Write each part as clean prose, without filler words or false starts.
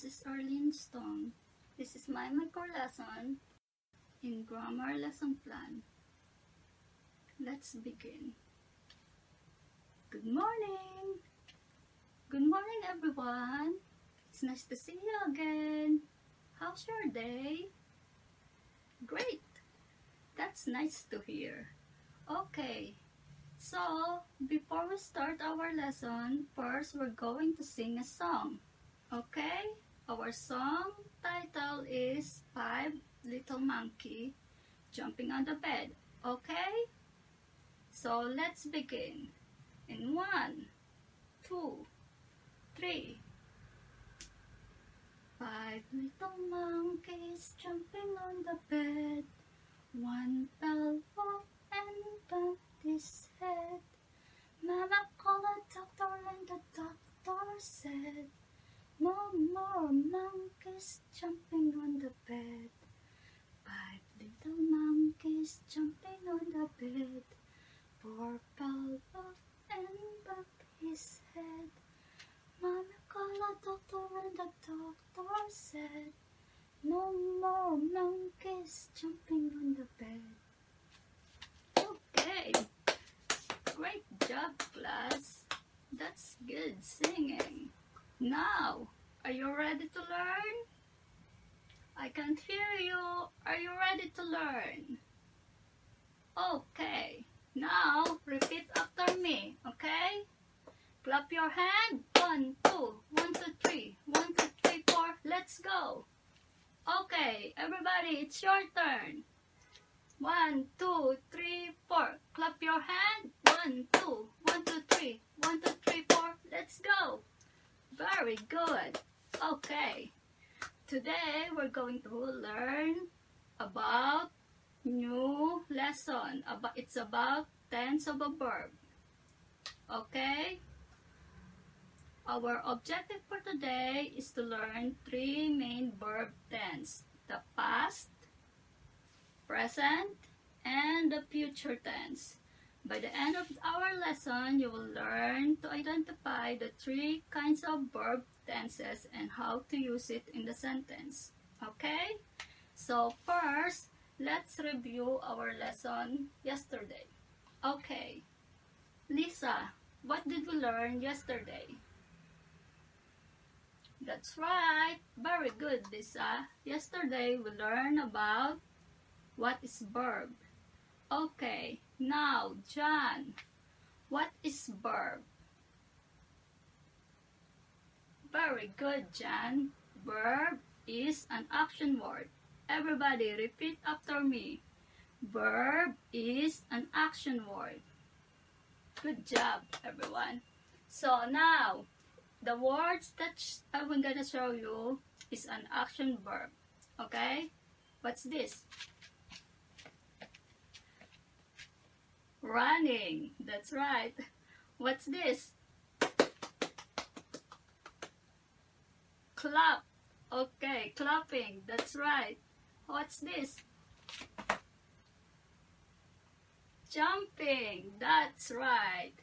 is Arlene Stone. This is my micro lesson in grammar lesson plan. Let's begin. Good morning! Good morning, everyone! It's nice to see you again. How's your day? Great! That's nice to hear. Okay, so before we start our lesson, first we're going to sing a song. Okay? Our song title is Five Little Monkey Jumping on the Bed. Okay? So let's begin. In 1, 2, 3. Five little monkeys jumping on the bed. One fell off and bumped his head. Mama called a doctor and the doctor said, "No more monkeys jumping on the bed." Five little monkeys jumping on the bed. Four fell off and bumped his head. Mama called a doctor and the doctor said, "No more monkeys jumping on the bed." Okay, great job, class. That's good singing. Now, are you ready to learn? I can't hear you. Are you ready to learn? Okay, now repeat after me, okay? Clap your hand. 1, 2, 1, 2, 3. 1, 2, 3, 4. Let's go. Okay, everybody, it's your turn. 1, 2, 3, 4. Clap your hand. 1, 2, 1, 2, 3. 1, 2, 3, 4. Let's go. Very good. Okay. Today we're going to learn about new lesson. It's about tense of a verb. Okay? Our objective for today is to learn 3 main verb tense: the past, present, and the future tense. By the end of our lesson, you will learn to identify the 3 kinds of verb tenses and how to use it in the sentence. Okay? So first, let's review our lesson yesterday. Okay. Lisa, what did we learn yesterday? That's right. Very good, Lisa. Yesterday, we learned about what is verb. Okay, now, John, what is verb? Very good, John. Verb is an action word. Everybody, repeat after me. Verb is an action word. Good job, everyone. So now, the words that I'm going to show you is an action verb. Okay? What's this? Running. That's right. What's this? Clap. Okay, clapping. That's right. What's this? Jumping. That's right.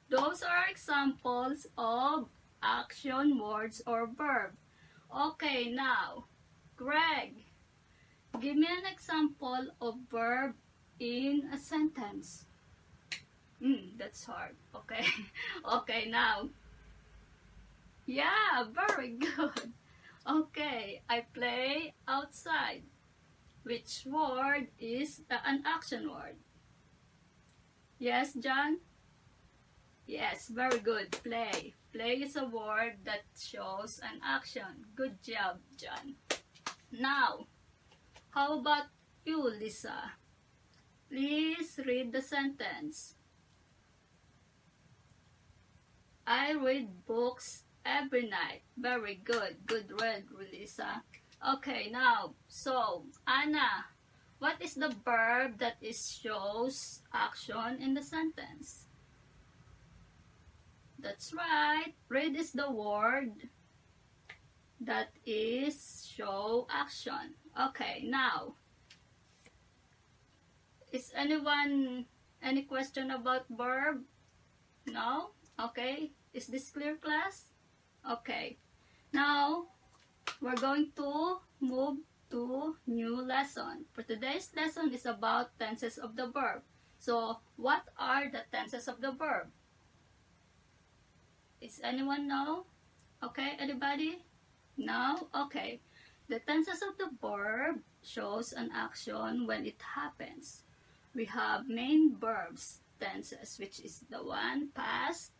Those are examples of action words or verb. Okay, now, Greg, give me an example of verb in a sentence. That's hard. Okay. Okay, now. Yeah, very good. Okay, I play outside. Which word is an action word? Yes, John? Yes, very good. Play. Play is a word that shows an action. Good job, John. Now, how about you, Lisa? Please read the sentence. I read books every night. Very good. Good read, Lisa. Okay, now, so, Anna, what is the verb that shows action in the sentence? That's right. Read is the word that is show action. Okay, now, is any question about verb? No? Okay. Is this clear, class? Okay. Now, we're going to move to new lesson. For today's lesson is about tenses of the verb. So, what are the tenses of the verb? Does anyone know? Okay, anybody? No? Okay. The tenses of the verb shows an action when it happens. We have main verbs tenses, which is the one past,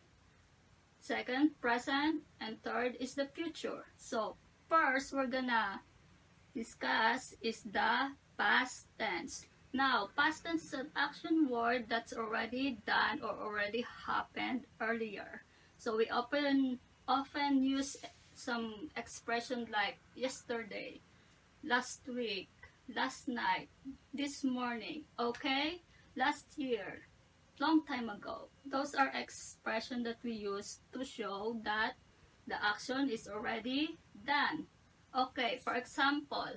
second present, and third is the future. So first we're gonna discuss is the past tense. Now, past tense is an action word that's already done or already happened earlier. So we often use some expression like yesterday, last week, last night, this morning, okay, last year, long time ago. Those are expressions that we use to show that the action is already done. Okay, for example,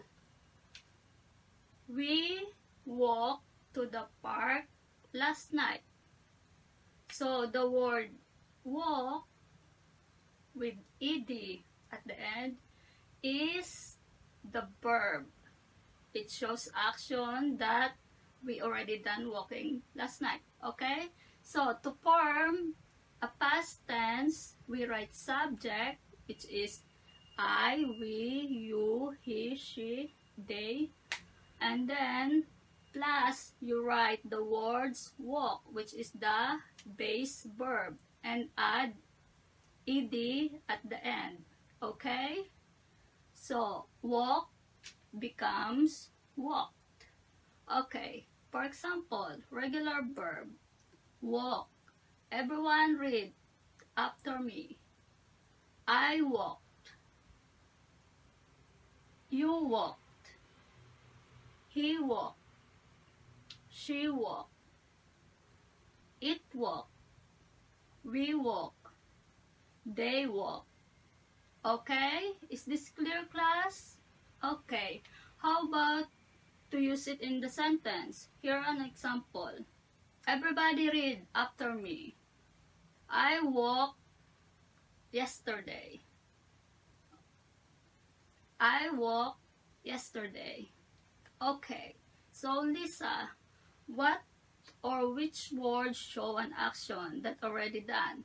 we walked to the park last night. So the word walk with ed at the end is the verb. It shows action that we already done walking last night. Okay? So to form a past tense, we write subject, which is I, we, you, he, she, they, and then plus you write the words walk, which is the base verb, and add ed at the end. Okay? So walk becomes walked. Okay, for example, regular verb, walk. Everyone read after me. I walked. You walked. He walked. She walked. It walked. We walk. They walk. Okay? Is this clear, class? Okay. How about to use it in the sentence? Here an example. Everybody read after me. I walked yesterday. I walked yesterday. Okay. So Lisa, what or which words show an action that already done?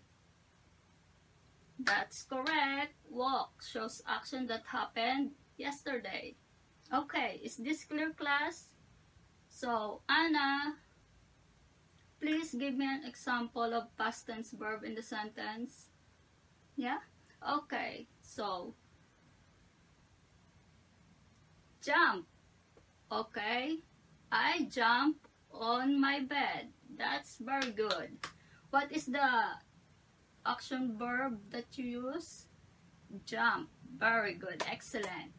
That's correct. Walk shows action that happened yesterday. Okay, is this clear, class? So, Anna, please give me an example of past tense verb in the sentence. Yeah? Okay, so, jump. Okay, I jump on my bed. That's very good. What is the action verb that you use? Jump. Very good. Excellent.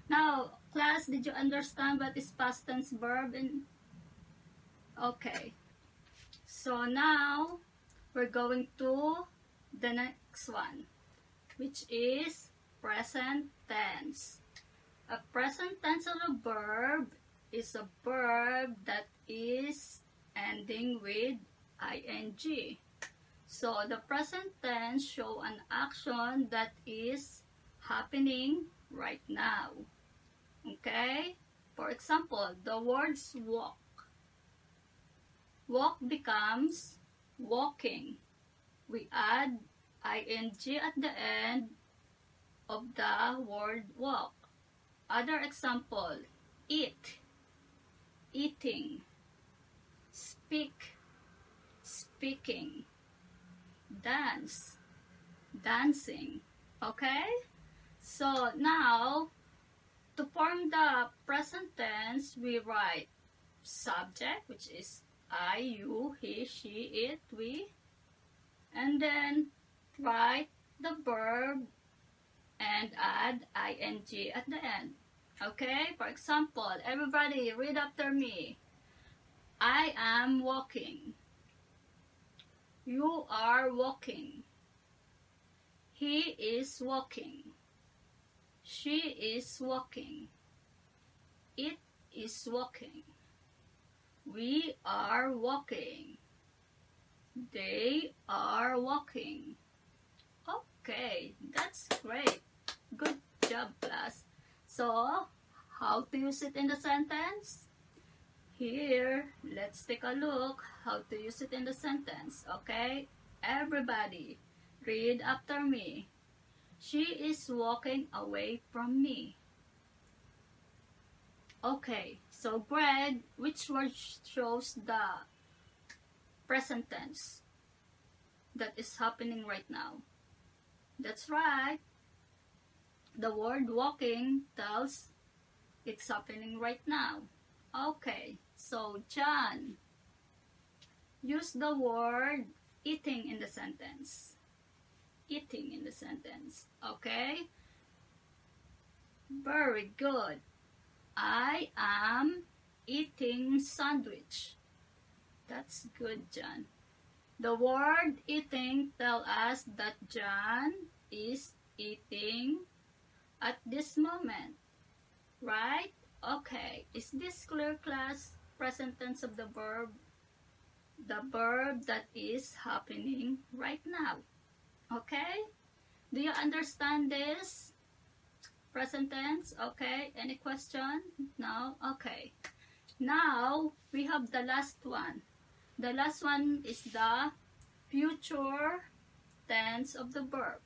Now, class, did you understand what is past tense verb? Okay. So now, we're going to the next one, which is present tense. A present tense of a verb is a verb that is ending with ing. So the present tense show an action that is happening right now. Okay? For example, the words walk. Walk becomes walking. We add ing at the end of the word walk. Other example, eat, eating, speak, speaking, dance, dancing. Okay? So now, to form the present tense, we write subject, which is I, you, he, she, it, we, and then write the verb and add ing at the end. Okay? For example, everybody read after me. I am walking. You are walking. He is walking. She is walking. It is walking. We are walking. They are walking. Okay, that's great. Good job, class. So, how to use it in the sentence? Here, let's take a look how to use it in the sentence, okay? Everybody, read after me. She is walking away from me. Okay, so Greg, which word shows the present tense that is happening right now? That's right. The word walking tells it's happening right now. Okay, so John, use the word eating in the sentence. Eating in the sentence, okay? Very good. I am eating sandwich. That's good, John. The word eating tells us that John is eating at this moment, right? Okay, is this clear, class? Present tense of the verb that is happening right now. Okay? Do you understand this? Present tense? Okay, any question? No? Okay. Now, we have the last one. The last one is the future tense of the verb.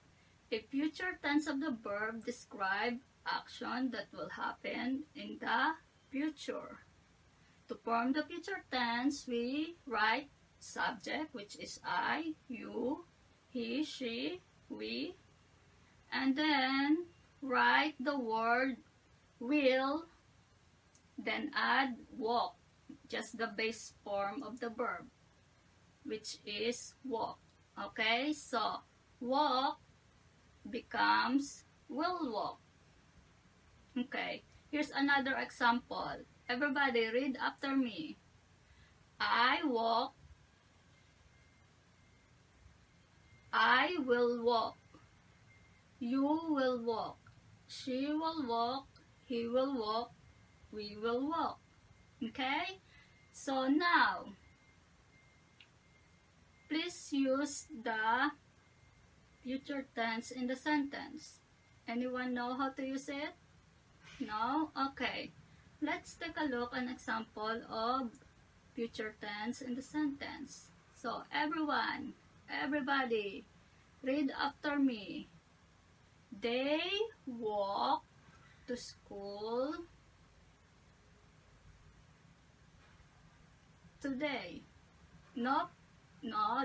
A future tense of the verb describes action that will happen in the future. To form the future tense, we write subject, which is I, you, he, she, we, and then write the word will, then add walk, just the base form of the verb, which is walk. Okay, so walk becomes will walk. Okay, here's another example. Everybody read after me. I walk. I will walk. You will walk. She will walk. He will walk. We will walk. Okay? So now, please use the future tense in the sentence. Anyone know how to use it? No? Okay. Let's take a look at an example of future tense in the sentence. So everyone, everybody, read after me. They walk to school today. No,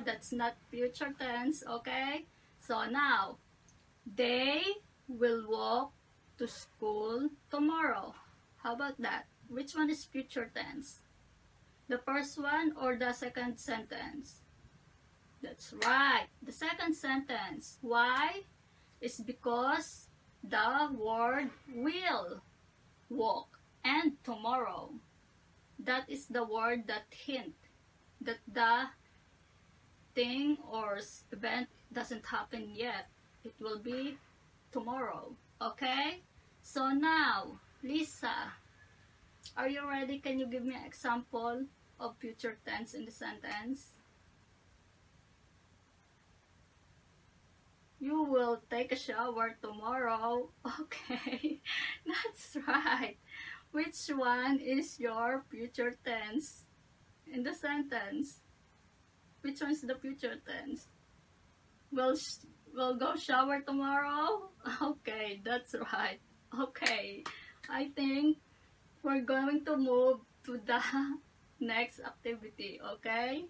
that's not future tense, okay? So now, they will walk to school tomorrow. How about that? Which one is future tense? The first one or the second sentence? That's right, the second sentence. Why? It's because the word will walk and tomorrow. That is the word that hint that the thing or event doesn't happen yet. It will be tomorrow. Okay? So now, Lisa, are you ready? Can you give me an example of future tense in the sentence? You will take a shower tomorrow. Okay, that's right. Which one is your future tense in the sentence? Which one is the future tense? We'll go shower tomorrow? Okay, that's right. Okay, I think we're going to move to the next activity, okay?